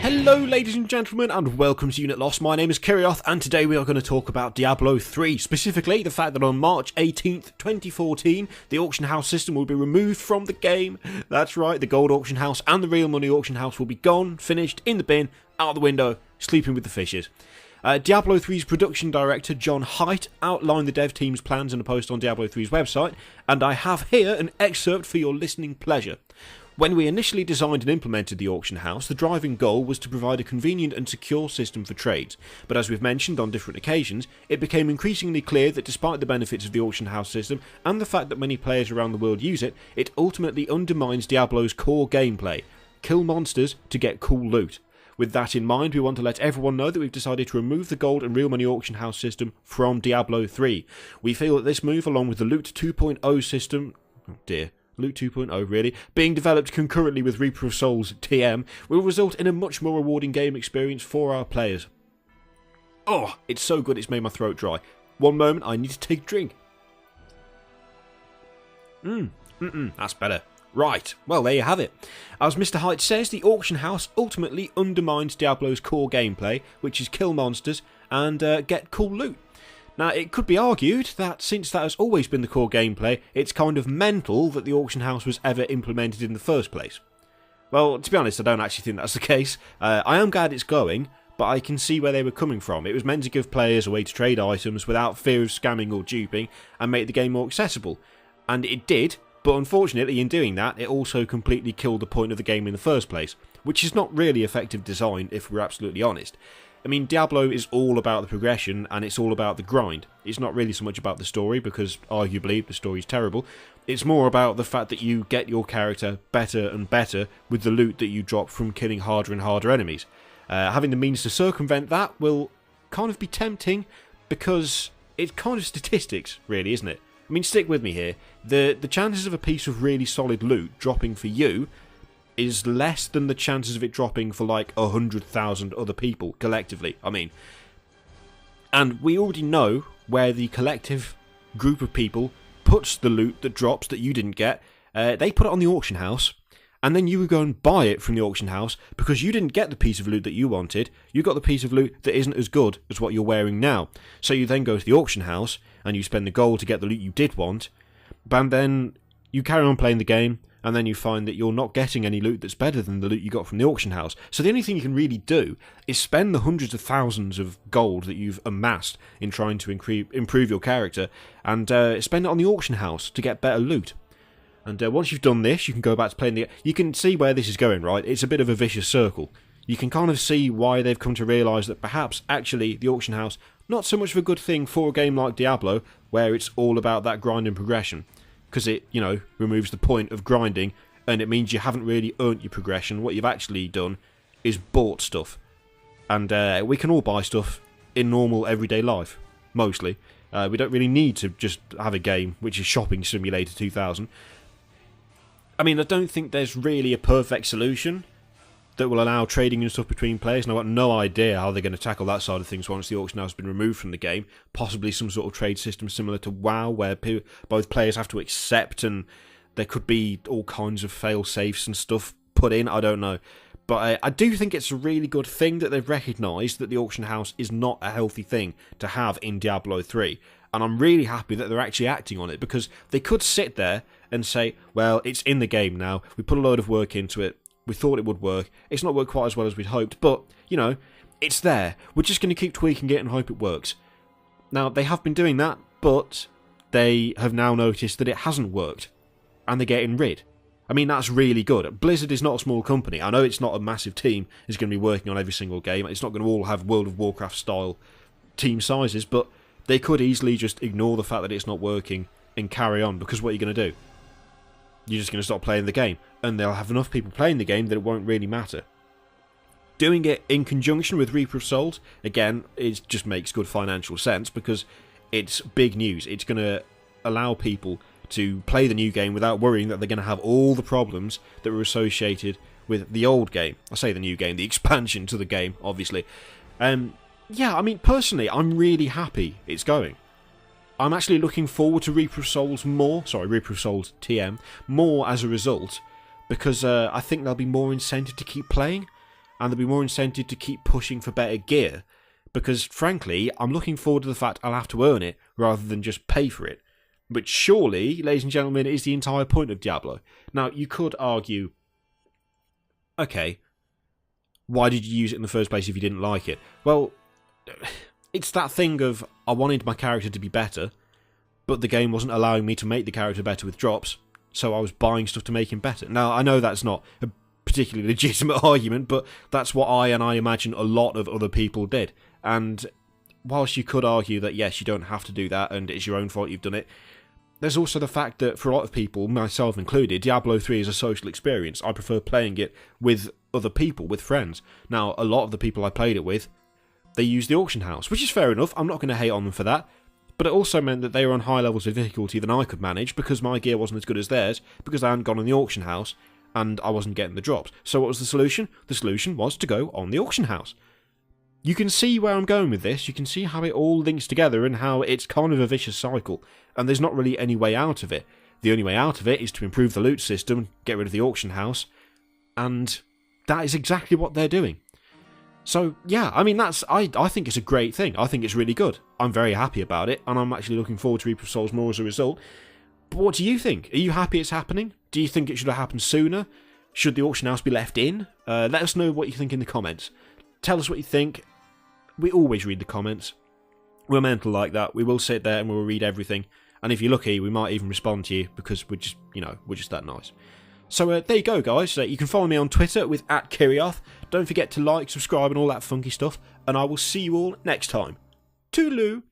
Hello ladies and gentlemen and welcome to Unit Lost. My name is Kirioth and today we are going to talk about Diablo 3, specifically the fact that on March 18th, 2014 the auction house system will be removed from the game. That's right, the gold auction house and the real money auction house will be gone, finished, in the bin, out the window, sleeping with the fishes. Diablo 3's production director John Haidt outlined the dev team's plans in a post on Diablo 3's website, and I have here an excerpt for your listening pleasure. When we initially designed and implemented the auction house, the driving goal was to provide a convenient and secure system for trades, but as we've mentioned on different occasions, it became increasingly clear that despite the benefits of the auction house system and the fact that many players around the world use it, it ultimately undermines Diablo's core gameplay: kill monsters to get cool loot. With that in mind, we want to let everyone know that we've decided to remove the gold and real money auction house system from Diablo 3. We feel that this move, along with the Loot 2.0 system... oh dear. Loot 2.0 really, being developed concurrently with Reaper of Souls TM, will result in a much more rewarding game experience for our players. Oh, it's so good it's made my throat dry. One moment, I need to take a drink. That's better. Right, well there you have it. As Mr. Haidt says, the auction house ultimately undermines Diablo's core gameplay, which is kill monsters and get cool loot. Now, it could be argued that since that has always been the core gameplay, it's kind of mental that the auction house was ever implemented in the first place. Well, to be honest, I don't actually think that's the case. I am glad it's going, but I can see where they were coming from. It was meant to give players a way to trade items without fear of scamming or duping, and make the game more accessible. And it did, but unfortunately in doing that, it also completely killed the point of the game in the first place, which is not really effective design if we're absolutely honest. I mean, Diablo is all about the progression and it's all about the grind. It's not really so much about the story, because arguably the story's terrible. It's more about the fact that you get your character better and better with the loot that you drop from killing harder and harder enemies. Having the means to circumvent that will kind of be tempting, because it's kind of statistics, really, isn't it? I mean, stick with me here. The chances of a piece of really solid loot dropping for you is less than the chances of it dropping for like 100,000 other people collectively, I mean. And we already know where the collective group of people puts the loot that drops that you didn't get. They put it on the auction house, and then you would go and buy it from the auction house because you didn't get the piece of loot that you wanted. You got the piece of loot that isn't as good as what you're wearing now. So you then go to the auction house and you spend the gold to get the loot you did want, but then you carry on playing the game, and then you find that you're not getting any loot that's better than the loot you got from the auction house. So the only thing you can really do is spend the hundreds of thousands of gold that you've amassed in trying to improve your character, and spend it on the auction house to get better loot. And once you've done this, you can go back to playing the... You can see where this is going, right? It's a bit of a vicious circle. You can kind of see why they've come to realise that perhaps, actually, the auction house, not so much of a good thing for a game like Diablo, where it's all about that grind and progression. Because it, you know, removes the point of grinding, and it means you haven't really earned your progression. What you've actually done is bought stuff. And we can all buy stuff in normal everyday life, mostly. We don't really need to just have a game which is Shopping Simulator 2000. I mean, I don't think there's really a perfect solution that will allow trading and stuff between players, and I've got no idea how they're going to tackle that side of things once the auction house has been removed from the game. Possibly some sort of trade system similar to WoW, where both players have to accept, and there could be all kinds of fail-safes and stuff put in, I don't know. But I do think it's a really good thing that they've recognised that the auction house is not a healthy thing to have in Diablo 3. And I'm really happy that they're actually acting on it, because they could sit there and say, well, it's in the game now, we put a load of work into it, we thought it would work. It's not worked quite as well as we'd hoped, but, you know, it's there. We're just going to keep tweaking it and hope it works. Now, they have been doing that, but they have now noticed that it hasn't worked, and they're getting rid. I mean, that's really good. Blizzard is not a small company. I know it's not a massive team that's going to be working on every single game. It's not going to all have World of Warcraft-style team sizes, but they could easily just ignore the fact that it's not working and carry on, because what are you going to do? You're just going to stop playing the game, and they'll have enough people playing the game that it won't really matter. Doing it in conjunction with Reaper of Souls, again, it just makes good financial sense, because it's big news. It's going to allow people to play the new game without worrying that they're going to have all the problems that were associated with the old game. I say the new game, the expansion to the game, obviously. Yeah, I mean, personally, I'm really happy it's going. I'm actually looking forward to Reaper of Souls TM, more as a result, because I think there'll be more incentive to keep playing. and there'll be more incentive to keep pushing for better gear. Because, frankly, I'm looking forward to the fact I'll have to earn it rather than just pay for it. But surely, ladies and gentlemen, is the entire point of Diablo. Now, you could argue, okay, why did you use it in the first place if you didn't like it? Well, it's that thing of, I wanted my character to be better, but the game wasn't allowing me to make the character better with drops, so I was buying stuff to make him better. Now, I know that's not a particularly legitimate argument, but that's what I imagine a lot of other people did. And whilst you could argue that, yes, you don't have to do that, and it's your own fault you've done it, there's also the fact that for a lot of people, myself included, Diablo 3 is a social experience. I prefer playing it with other people, with friends. Now, a lot of the people I played it with, they used the auction house, which is fair enough. I'm not going to hate on them for that. But it also meant that they were on higher levels of difficulty than I could manage, because my gear wasn't as good as theirs, because I hadn't gone on the auction house, and I wasn't getting the drops. So what was the solution? The solution was to go on the auction house. You can see where I'm going with this. You can see how it all links together and how it's kind of a vicious cycle, and there's not really any way out of it. The only way out of it is to improve the loot system, get rid of the auction house, and that is exactly what they're doing. So, yeah, I mean, I think it's a great thing. I think it's really good. I'm very happy about it, and I'm actually looking forward to Reaper of Souls more as a result. But what do you think? Are you happy it's happening? Do you think it should have happened sooner? Should the auction house be left in? Let us know what you think in the comments. Tell us what you think. We always read the comments. We're mental like that. We will sit there and we'll read everything. And if you're lucky, we might even respond to you because we're just that nice. So there you go, guys. You can follow me on Twitter with @Kirioth. Don't forget to like, subscribe, and all that funky stuff. And I will see you all next time. Toodaloo!